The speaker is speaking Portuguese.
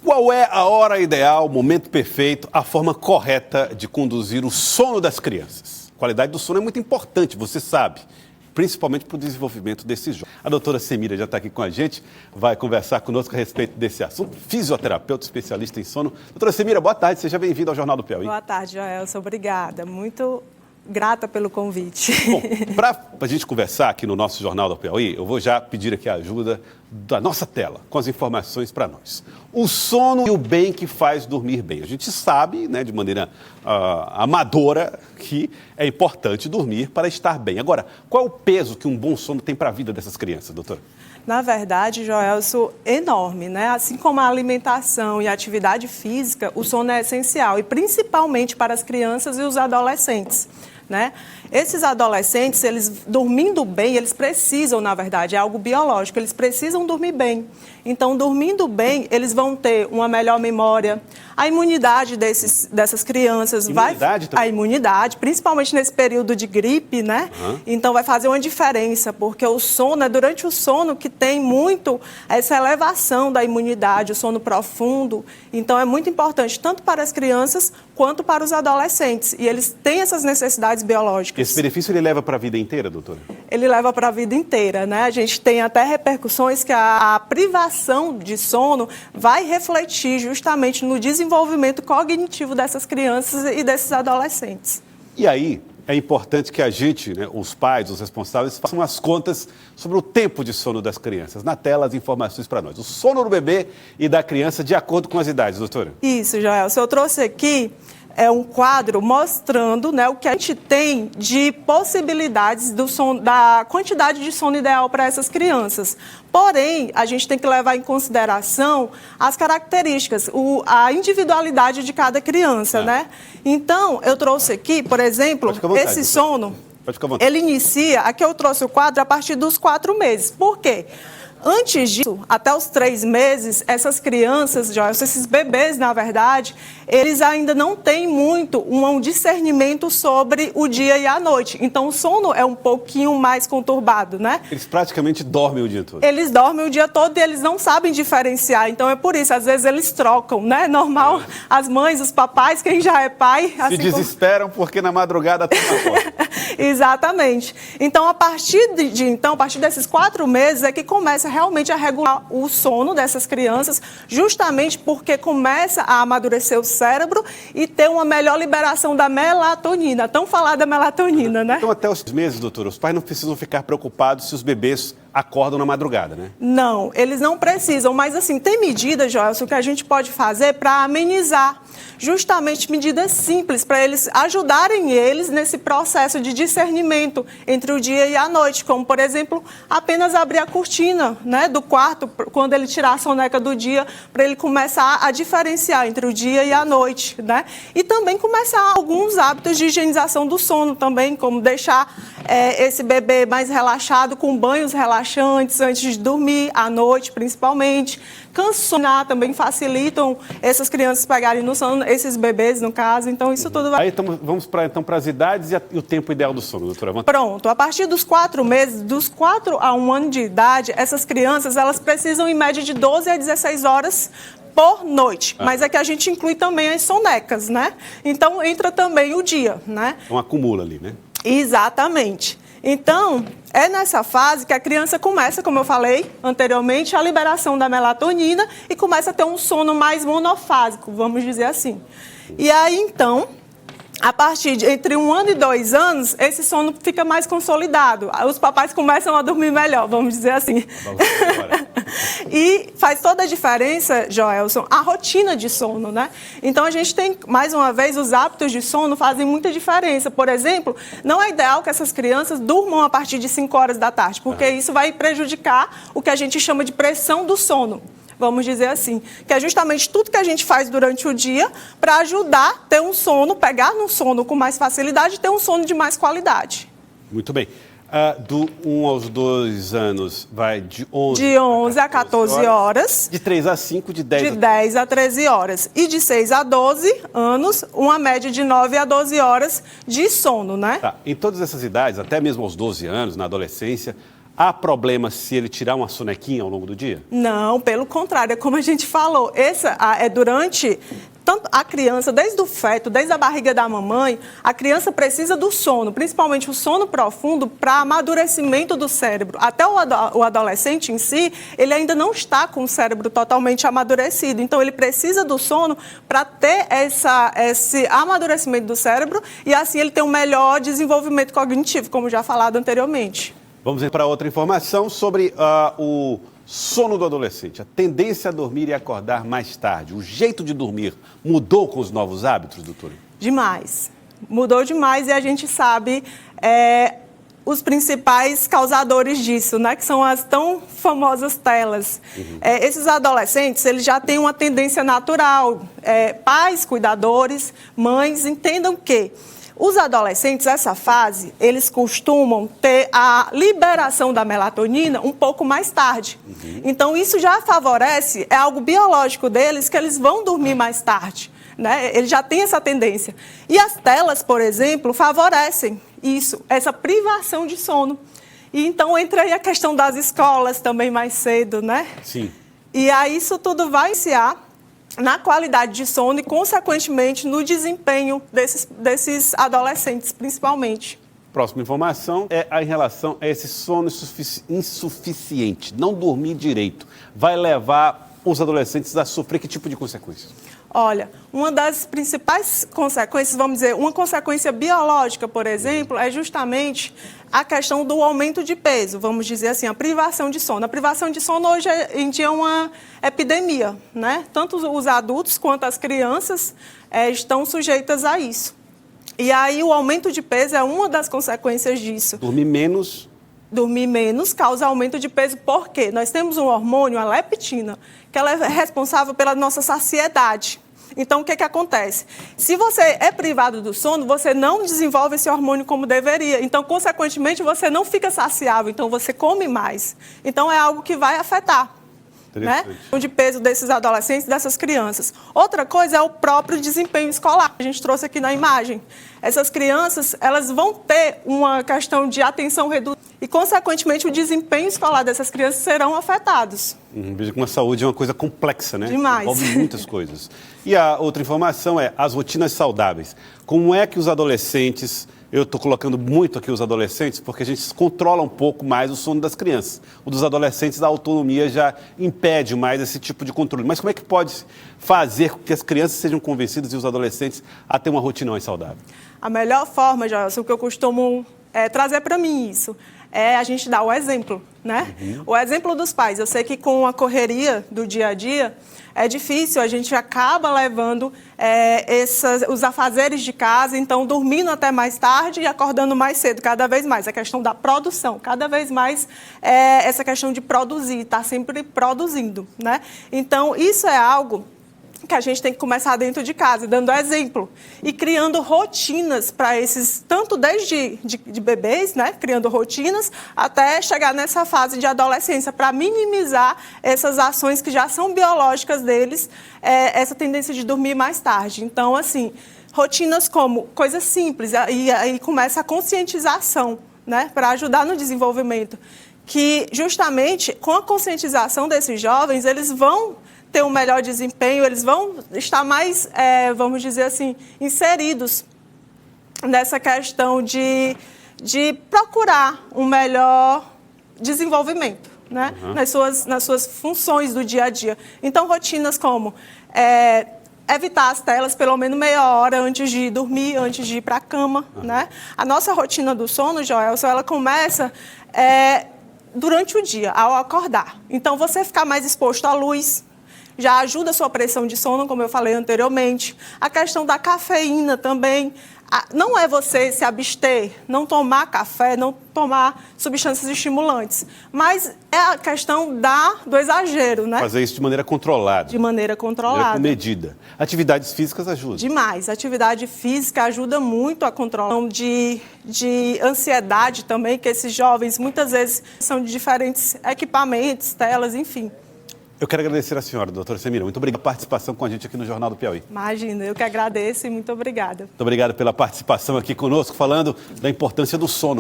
Qual é a hora ideal, o momento perfeito, a forma correta de conduzir o sono das crianças? A qualidade do sono é muito importante, você sabe, principalmente para o desenvolvimento desses jovens. A doutora Semíria já está aqui com a gente, vai conversar conosco a respeito desse assunto. Fisioterapeuta, especialista em sono. Doutora Semíria, boa tarde, seja bem-vinda ao Jornal do Piauí. Boa tarde, Joelson, obrigada. Muito grata pelo convite. Bom, para a gente conversar aqui no nosso Jornal do Piauí, eu vou já pedir aqui a ajuda da nossa tela, com as informações para nós. O sono e o bem que faz dormir bem. A gente sabe, né, de maneira amadora, que é importante dormir para estar bem. Agora, qual é o peso que um bom sono tem para a vida dessas crianças, doutora? Na verdade, Joelson, enorme, né? Assim como a alimentação e a atividade física, o sono é essencial, e principalmente para as crianças e os adolescentes, né? Esses adolescentes, eles dormindo bem, eles precisam, na verdade, é algo biológico, eles precisam dormir bem. Então, dormindo bem, eles vão ter uma melhor memória, a imunidade dessas crianças a imunidade, principalmente nesse período de gripe, né? Então, vai fazer uma diferença, porque o sono, é durante o sono que tem muito essa elevação da imunidade, o sono profundo. Então, é muito importante, tanto para as crianças quanto para os adolescentes. E eles têm essas necessidades biológicas. Esse benefício ele leva para a vida inteira, doutora? Ele leva para a vida inteira, né? A gente tem até repercussões que a privação de sono vai refletir justamente no desenvolvimento cognitivo dessas crianças e desses adolescentes. E aí, é importante que a gente, né, os pais, os responsáveis, façam as contas sobre o tempo de sono das crianças. Na tela, as informações para nós. O sono do bebê e da criança de acordo com as idades, doutora. Isso, Joelson. Eu trouxe aqui um quadro mostrando, né, o que a gente tem de possibilidades do sono, da quantidade de sono ideal para essas crianças. Porém, a gente tem que levar em consideração as características, a individualidade de cada criança, né? Então, eu trouxe aqui, por exemplo, esse sono, ele inicia, aqui eu trouxe o quadro a partir dos 4 meses. Por quê? Antes disso, até os 3 meses, essas crianças, esses bebês, na verdade, eles ainda não têm muito um discernimento sobre o dia e a noite. Então, o sono é um pouquinho mais conturbado, né? Eles praticamente dormem o dia todo. Eles dormem o dia todo e eles não sabem diferenciar. Então, é por isso, às vezes, eles trocam, né? Normal, as mães, os papais, quem já é pai... Se desesperam porque na madrugada tem uma porta. Exatamente. Então, a partir desses 4 meses é que começa realmente a regular o sono dessas crianças, justamente porque começa a amadurecer o cérebro e ter uma melhor liberação da melatonina, tão falada melatonina, né? Então, até os meses, doutora, os pais não precisam ficar preocupados se os bebês acordam na madrugada, né? Não, eles não precisam, mas assim, tem medidas, Joelson, que a gente pode fazer para amenizar, justamente medidas simples, para eles ajudarem eles nesse processo de discernimento entre o dia e a noite, como, por exemplo, apenas abrir a cortina, né, do quarto, quando ele tirar a soneca do dia, para ele começar a diferenciar entre o dia e a noite, né? E também começar alguns hábitos de higienização do sono também, como deixar esse bebê mais relaxado, com banhos relaxantes antes de dormir, à noite principalmente. Cansonar também facilitam essas crianças pegarem no sono, esses bebês, no caso. Então, isso tudo vai... Aí, vamos para as idades e o tempo ideal do sono, doutora. Pronto. A partir dos 4 meses, dos 4 a 1 ano de idade, essas crianças, elas precisam, em média, de 12 a 16 horas por noite. Mas é que a gente inclui também as sonecas, né? Então, entra também o dia, né? Então, acumula ali, né? Exatamente. Então, é nessa fase que a criança começa, como eu falei anteriormente, a liberação da melatonina e começa a ter um sono mais monofásico, vamos dizer assim. E aí, então, a partir de entre 1 ano e 2 anos, esse sono fica mais consolidado. Os papais começam a dormir melhor, vamos dizer assim. Vamos embora. E faz toda a diferença, Joelson, a rotina de sono, né? Então, a gente tem, mais uma vez, os hábitos de sono fazem muita diferença. Por exemplo, não é ideal que essas crianças durmam a partir de 5 horas da tarde, porque isso vai prejudicar o que a gente chama de pressão do sono. Vamos dizer assim, que é justamente tudo que a gente faz durante o dia para ajudar a ter um sono, pegar no sono com mais facilidade e ter um sono de mais qualidade. Muito bem. Do 1 aos 2 anos vai de 11 a 14 horas. De 3 a 5, de 10 de 10 a 13 horas. E de 6 a 12 anos, uma média de 9 a 12 horas de sono, né? Tá. Em todas essas idades, até mesmo aos 12 anos, na adolescência, há problema se ele tirar uma sonequinha ao longo do dia? Não, pelo contrário, é como a gente falou, durante tanto a criança, desde o feto, desde a barriga da mamãe, a criança precisa do sono, principalmente o sono profundo, para amadurecimento do cérebro. Até o adolescente em si, ele ainda não está com o cérebro totalmente amadurecido, então ele precisa do sono para ter esse amadurecimento do cérebro e assim ele ter um melhor desenvolvimento cognitivo, como já falado anteriormente. Vamos para outra informação sobre o sono do adolescente. A tendência a dormir e acordar mais tarde. O jeito de dormir mudou com os novos hábitos, doutora? Demais. Mudou demais e a gente sabe os principais causadores disso, né? Que são as tão famosas telas. Esses adolescentes, eles já têm uma tendência natural. Pais, cuidadores, mães, entendam que os adolescentes, essa fase, eles costumam ter a liberação da melatonina um pouco mais tarde. Então, isso já favorece, é algo biológico deles, que eles vão dormir mais tarde, né? Eles já têm essa tendência. E as telas, por exemplo, favorecem isso, essa privação de sono. E então, entra aí a questão das escolas também mais cedo, né? Sim. E aí, isso tudo vai iniciar na qualidade de sono e, consequentemente, no desempenho desses adolescentes, principalmente. Próxima informação é em relação a esse sono insuficiente, não dormir direito. Vai levar os adolescentes a sofrer que tipo de consequências? Olha, uma das principais consequências, vamos dizer, uma consequência biológica, por exemplo, é justamente a questão do aumento de peso, vamos dizer assim, a privação de sono. A privação de sono hoje em dia é uma epidemia, né? Tanto os adultos quanto as crianças estão sujeitas a isso. E aí o aumento de peso é uma das consequências disso. Dormir menos causa aumento de peso, por quê? Nós temos um hormônio, a leptina, que ela é responsável pela nossa saciedade. Então, o que acontece? Se você é privado do sono, você não desenvolve esse hormônio como deveria. Então, consequentemente, você não fica saciável, então você come mais. Então, é algo que vai afetar, né? O de peso desses adolescentes, dessas crianças. Outra coisa é o próprio desempenho escolar. A gente trouxe aqui na imagem. Essas crianças, elas vão ter uma questão de atenção reduzida e, consequentemente, o desempenho escolar dessas crianças serão afetados. Veja como a saúde é uma coisa complexa, né? Demais. Envolve muitas coisas. E a outra informação é as rotinas saudáveis. Como é que os adolescentes... Eu estou colocando muito aqui os adolescentes porque a gente controla um pouco mais o sono das crianças. O dos adolescentes, a autonomia já impede mais esse tipo de controle. Mas como é que pode fazer com que as crianças sejam convencidas e os adolescentes a ter uma rotina mais saudável? A melhor forma, Joelson, que eu costumo trazer para mim isso, é a gente dar o exemplo, né? O exemplo dos pais. Eu sei que com a correria do dia a dia é difícil, a gente acaba levando os afazeres de casa, então dormindo até mais tarde e acordando mais cedo, cada vez mais. A questão da produção, cada vez mais essa questão de produzir, estar sempre produzindo, né? Então, isso é algo que a gente tem que começar dentro de casa, dando exemplo e criando rotinas para esses, tanto desde de bebês, né, criando rotinas, até chegar nessa fase de adolescência, para minimizar essas ações que já são biológicas deles, essa tendência de dormir mais tarde. Então, assim, rotinas como coisas simples, e aí começa a conscientização, né, para ajudar no desenvolvimento, que justamente com a conscientização desses jovens, eles vão ter um melhor desempenho, eles vão estar mais, vamos dizer assim, inseridos nessa questão de procurar um melhor desenvolvimento, né? Nas suas funções do dia a dia. Então, rotinas como evitar as telas pelo menos meia hora antes de dormir, antes de ir para a cama, né? A nossa rotina do sono, Joelson, ela começa durante o dia, ao acordar. Então, você ficar mais exposto à luz já ajuda a sua pressão de sono, como eu falei anteriormente. A questão da cafeína também. Não é você se abster, não tomar café, não tomar substâncias estimulantes, mas é a questão do exagero, né? Fazer isso de maneira controlada. De maneira controlada. Com medida. Atividades físicas ajudam. Demais. A atividade física ajuda muito a controlar de ansiedade também, que esses jovens muitas vezes são de diferentes equipamentos, telas, enfim. Eu quero agradecer a senhora, doutora Semira. Muito obrigado pela participação com a gente aqui no Jornal do Piauí. Imagina, eu que agradeço e muito obrigada. Muito obrigado pela participação aqui conosco, falando da importância do sono.